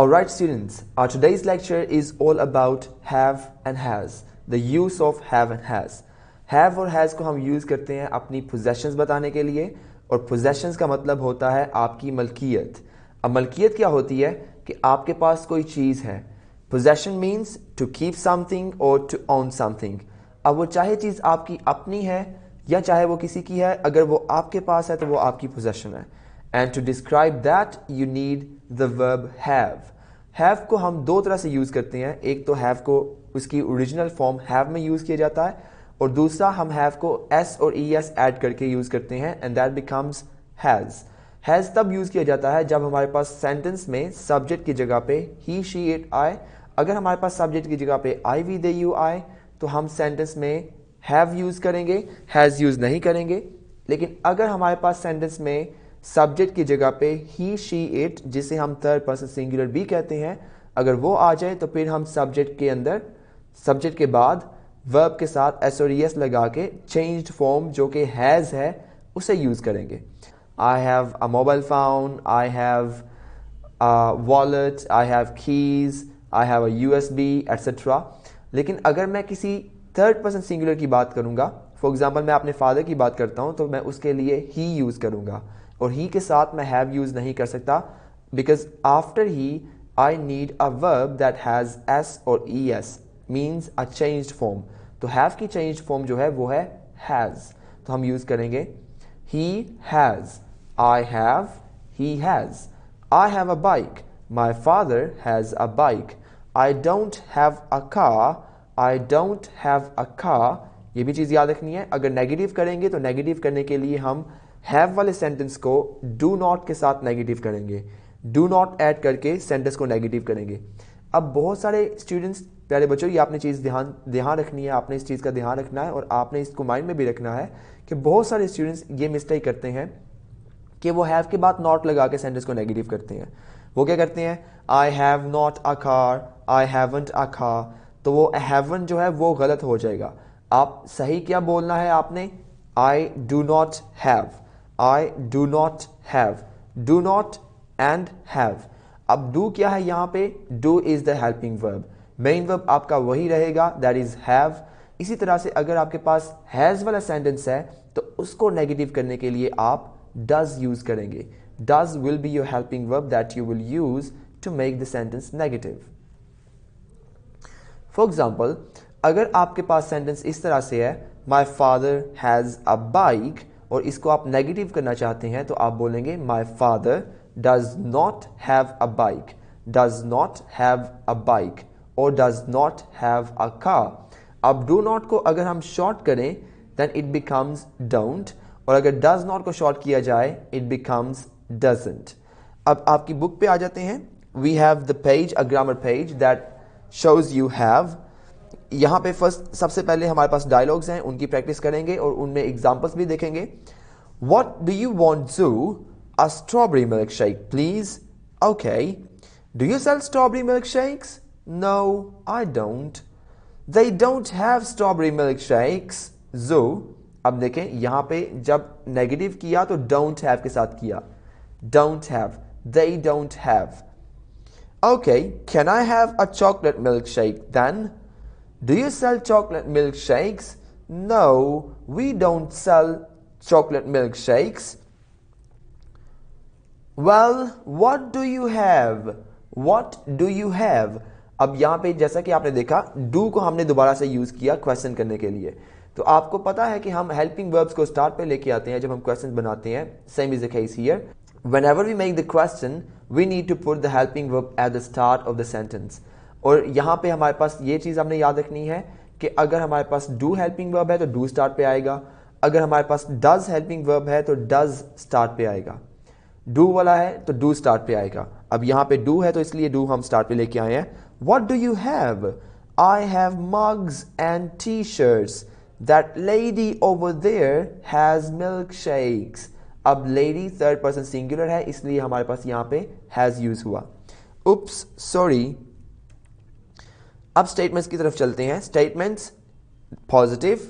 Alright students, our today's lecture is all about have and has, the use of have and has. Have और has को हम use करते हैं अपनी possessions बताने के लिए और possessions का मतलब होता है आपकी मलकियत। अब मलकियत क्या होती है कि आपके पास कोई चीज़ है। Possession means to keep something or to own something। अब वो चाहे चीज़ आपकी अपनी है या चाहे वो किसी की है, अगर वो आपके पास है तो वो आपकी possession है। And to describe that you need the verb have। have को हम दो तरह से यूज़ करते हैं। एक तो have को उसकी ओरिजिनल फॉर्म have में यूज़ किया जाता है और दूसरा हम have को s और es ऐड करके यूज़ करते हैं and that becomes has। has तब यूज़ किया जाता है जब हमारे पास सेंटेंस में सब्जेक्ट की जगह पे he, she, it, I। अगर हमारे पास सब्जेक्ट की जगह पे I, we, they, you, I तो हम सेंटेंस में have यूज़ करेंगे, has यूज़ नहीं करेंगे। लेकिन अगर हमारे पास सेंटेंस में सब्जेक्ट की जगह पे ही, शी, इट जिसे हम थर्ड पर्सन सिंगुलर भी कहते हैं, अगर वो आ जाए तो फिर हम सब्जेक्ट के अंदर सब्जेक्ट के बाद वर्ब के साथ एस और एस लगा के चेंज्ड फॉर्म जो कि हैज़ है उसे यूज़ करेंगे। आई have a mobile phone, I have wallet, I have keys, I have a USB etcetera. लेकिन अगर मैं किसी थर्ड पर्सन सिंगुलर की बात करूँगा, फॉर एग्जाम्पल मैं अपने फादर की बात करता हूँ तो मैं उसके लिए ही यूज़ करूँगा और ही के साथ मैं हैव यूज़ नहीं कर सकता because after he I need a verb that has S और E S means a changed form. तो हैव की चेंज्ड फॉर्म जो है वो है हैज़। तो हम यूज़ करेंगे he has, I have, he has. I have a bike, my father has a bike. I don't have a car, I don't have a car. ये भी चीज़ याद रखनी है। अगर नेगेटिव करेंगे तो नेगेटिव करने के लिए हम हैव वाले सेंटेंस को डू नॉट के साथ नेगेटिव करेंगे, डू नॉट ऐड करके सेंटेंस को नेगेटिव करेंगे। अब बहुत सारे स्टूडेंट्स, प्यारे बच्चों, ये आपने चीज़ ध्यान रखनी है, आपने इस चीज़ का ध्यान रखना है और आपने इसको माइंड में भी रखना है कि बहुत सारे स्टूडेंट्स ये मिस्टेक करते हैं कि वो हैव के बाद नॉट लगा के सेंटेंस को नेगेटिव करते हैं। वो क्या करते हैं, I have not a car, I haven't a car. तो वो हैवंट जो है वो गलत हो जाएगा। आप सही क्या बोलना है आपने, I do not have, I do not have, do not and have। अब do क्या है यहाँ पे, do is the helping verb, main verb आपका वही रहेगा that is have। इसी तरह से अगर आपके पास has वाला सेंटेंस है तो उसको नेगेटिव करने के लिए आप does यूज करेंगे। does will be your helping verb that you will use to make the sentence negative। For example, अगर आपके पास सेंटेंस इस तरह से है, my father has a bike, और इसको आप नेगेटिव करना चाहते हैं तो आप बोलेंगे my father does not have a bike, does not have a bike और does not have a car. अब डू नॉट को अगर हम शॉर्ट करें देन इट बिकम्स डोंट और अगर डज नॉट को शॉर्ट किया जाए इट बिकम्स डजंट। अब आपकी बुक पे आ जाते हैं। We have the page, a grammar page that shows you have. यहाँ पे फर्स्ट सबसे पहले हमारे पास डायलॉग्स हैं, उनकी प्रैक्टिस करेंगे और उनमें एग्जांपल्स भी देखेंगे। What do you want, Zoo? A strawberry milkshake, please. Okay. Do you sell strawberry milkshakes? No, I don't. They don't have strawberry milkshakes, Zoo। अब देखें यहाँ पे जब नेगेटिव किया तो don't have के साथ किया, don't have, they don't have। Okay, can I have a chocolate milkshake then? Do you sell chocolate milkshakes? No, we don't sell chocolate milkshakes। Well, what do you have? What do you have? अब यहाँ पे जैसा कि आपने देखा do को हमने दोबारा से यूज किया क्वेश्चन करने के लिए। तो आपको पता है कि हम हेल्पिंग वर्ब्स को स्टार्ट पे लेके आते हैं जब हम क्वेश्चन बनाते हैं। Same is the case here. Whenever we make the question, we need to put the helping verb at the start of the sentence। और यहाँ पे हमारे पास ये चीज़ हमने याद रखनी है कि अगर हमारे पास डू हेल्पिंग वर्ब है तो डू स्टार्ट पे आएगा, अगर हमारे पास डज हेल्पिंग वर्ब है तो डज स्टार्ट पे आएगा, डू वाला है तो डू स्टार्ट पे आएगा। अब यहाँ पे डू है तो इसलिए डू हम स्टार्ट पे लेके आए हैं। What do you have? I have mugs and t-shirts. That lady over there has milkshakes। अब lady थर्ड पर्सन सिंगुलर है इसलिए हमारे पास यहाँ पे has यूज हुआ। Oops, sorry। अब स्टेटमेंट्स की तरफ चलते हैं। Statements positive,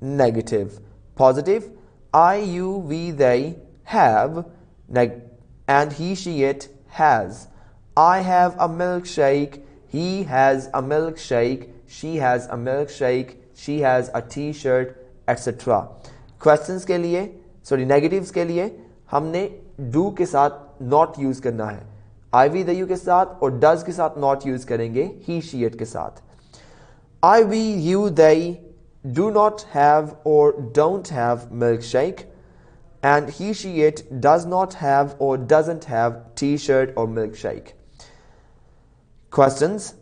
negative. Positive, I, you, we, they have, and he, she, it has। I have a milkshake, he has a milkshake, she has a milkshake, she has a t-shirt, etc. Questions के लिए negatives के लिए हमने do के साथ not use करना है, I we the you के साथ, और does के साथ not यूज करेंगे he she it के साथ. I we you they do not have or don't have milkshake, and he she it does not have or doesn't have t-shirt or milkshake. Questions.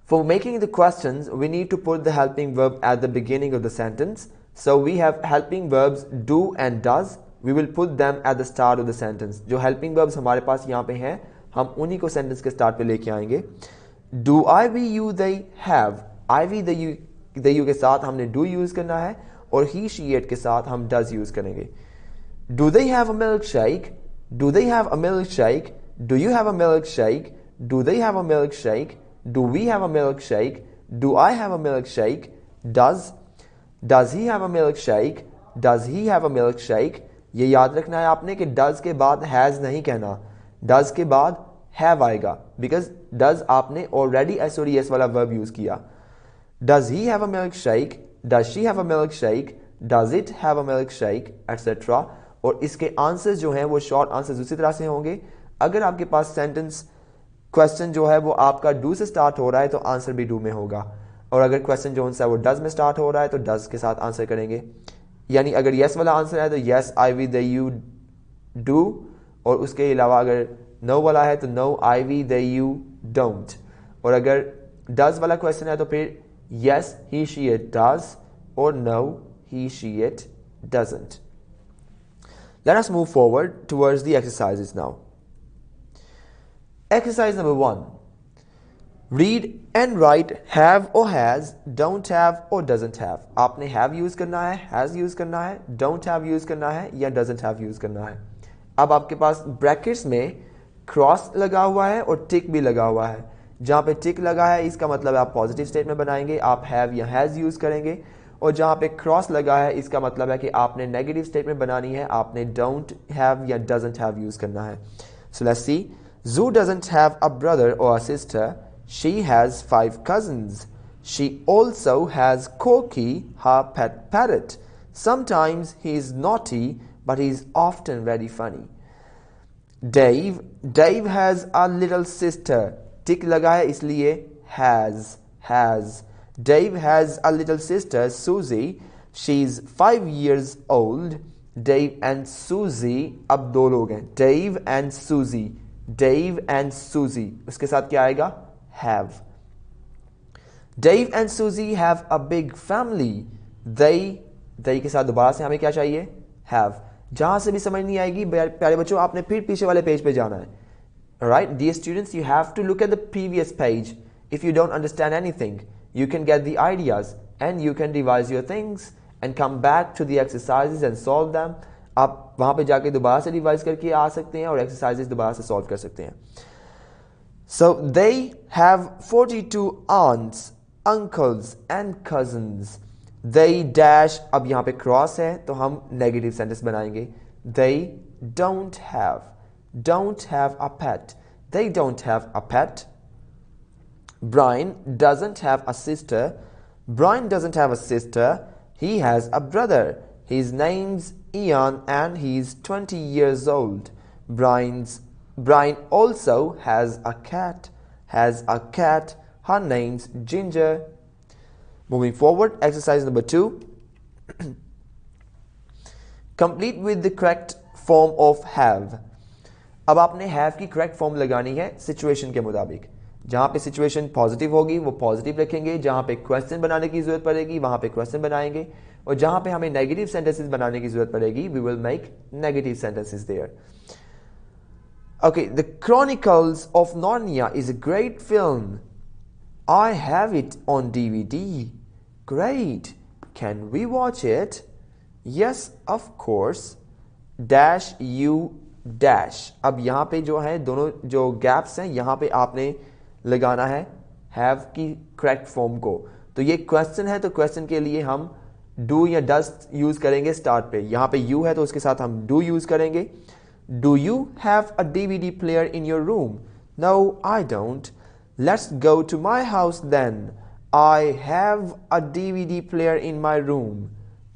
For making the questions, we need to put the helping verb at the beginning of the sentence. So we have helping verbs do and does. We will put them at the start of the sentence. जो helping verbs हमारे पास यहाँ पे हैं, हम उन्हीं को sentence के start पे लेके आएंगे. Do I we you they have. I we the you के साथ हमने do use करना है, और he she it के साथ हम does use करेंगे. Do they have a milkshake? Do they have a milkshake? Do you have a milkshake? Do they have a milkshake? Do we have a milkshake? Do I have a milkshake? Does he have a milkshake? Does he have a milkshake? ये याद रखना है आपने कि does के बाद has नहीं कहना, does के बाद have आएगा, because does आपने already SODS वाला verb use किया. Does he have a milkshake? Does she have a milkshake? Does it have a milkshake? etc. और इसके आंसर्स जो हैं वो शॉर्ट आंसर्स उसी तरह से होंगे. अगर आपके पास सेंटेंस क्वेश्चन जो है वो आपका डू से स्टार्ट हो रहा है तो आंसर भी डू में होगा, और अगर क्वेश्चन जो है वो डज में स्टार्ट हो रहा है तो डज के साथ आंसर करेंगे. यानी अगर यस वाला आंसर है तो yes I we they you do, और उसके अलावा अगर नो वाला है तो no I we they you don't, और अगर डज वाला क्वेश्चन है तो फिर yes he she it does, और no he she it doesn't. Let us move forward towards the exercises now. Exercise number 1. Read and write have or has, don't have or doesn't have. आपने have use करना है, has use करना है, don't have use करना है, या doesn't have use करना है. अब आपके पास ब्रैकेट्स में क्रॉस लगा हुआ है और टिक भी लगा हुआ है. जहाँ पे टिक लगा है इसका मतलब आप पॉजिटिव स्टेटमेंट बनाएंगे, आप have या has यूज करेंगे, और जहाँ पे क्रॉस लगा है इसका मतलब है कि आपने नेगेटिव स्टेटमेंट बनानी है, आपने डोंट हैव या डजंट हैव यूज करना है. So let's see. Zoo doesn't have a brother or a sister. She has 5 cousins. She also has Corky, her pet parrot. Sometimes he is naughty, but he is often very funny. Dave has a little sister. टिक लगा है इसलिए has. Dave has a little sister, Susie. She's 5 years old. Dave and Susie, अब दो लोग हैं, Dave and Susie. Dave and Susie, उसके साथ क्या आएगा? Have. Dave and Susie have a big family. They के साथ दोबारा से हमें क्या चाहिए? Have. जहां से भी समझ नहीं आएगी प्यारे बच्चों आपने फिर पीछे वाले पेज पे जाना है. Alright, dear students, you have to look at the previous page. If you don't understand anything, you can get the ideas and you can revise your things and come back to the exercises and solve them. आप वहां पे जाके दोबारा से revise करके आ सकते हैं और एक्सरसाइजेस दोबारा से सॉल्व कर सकते हैं. So they have 42 aunts, uncles and cousins. They dash, अब यहाँ पे क्रॉस है तो हम नेगेटिव सेंटेंस बनाएंगे. They don't have a pet. They don't have a pet. Brian doesn't have a sister. Brian doesn't have a sister. He has a brother. His name's Ian and he's 20 years old. Brian also has a cat. Her name's Ginger. Moving forward, exercise number 2. Complete with the correct form of have. अब आपने have की correct form लगानी है situation के मुताबिक. जहां पे situation positive होगी वो पॉजिटिव रखेंगे, जहां पे क्वेश्चन बनाने की जरूरत पड़ेगी वहां पे क्वेश्चन बनाएंगे, और जहां पे हमें नेगेटिव सेंटेंसेस बनाने की जरूरत पड़ेगी we will make negative sentences there. Okay, The Chronicles of Narnia is a great film. I have it on DVD. Great. Can we watch it? Yes, of course. Dash you dash. अब यहाँ पे जो है दोनों जो gaps हैं यहाँ पे आपने लगाना है have की करेक्ट फॉर्म को. तो ये क्वेश्चन है तो क्वेश्चन के लिए हम do या does यूज करेंगे स्टार्ट पे. यहाँ पे you है तो उसके साथ हम do यूज करेंगे. Do you have a DVD player in your room? No, I don't. Let's go to my house then. I have a DVD player in my room.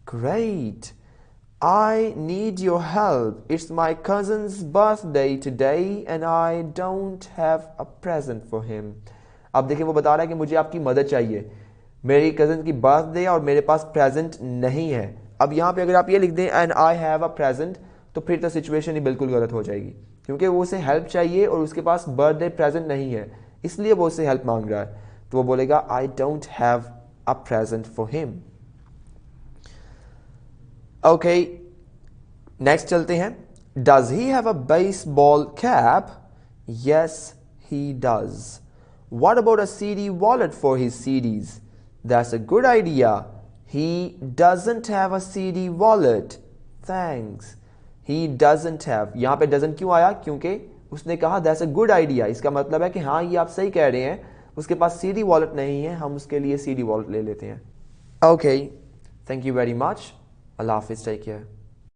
Great. I need your help. It's my cousin's birthday today and I don't have a present for him. अब देखिए वो बता रहा है कि मुझे आपकी मदद चाहिए, मेरी कज़न की बर्थडे और मेरे पास प्रेजेंट नहीं है। अब यहाँ पे अगर आप ये लिख दें and I have a present, तो फिर तो सिचुएशन ही बिल्कुल गलत हो जाएगी, क्योंकि वो उसे हेल्प चाहिए और उसके पास बर्थडे प्रेजेंट नहीं है, इसलिए वो उससे हेल्प मांग रहा है। तो वो बोलेगा आई don't have a present for him. Okay, next चलते हैं। Does he have a baseball cap? Yes he does. What about a CD wallet for his CDs? That's a good idea. He doesn't have a CD wallet. Thanks. He doesn't have. यहाँ पे doesn't क्यों आया? क्योंकि उसने कहा that's a good idea. इसका मतलब है कि हाँ ये आप सही कह रहे हैं, उसके पास CD wallet नहीं है, हम उसके लिए CD wallet ले लेते हैं। Okay. Thank you very much. Allah Hafiz. Take care.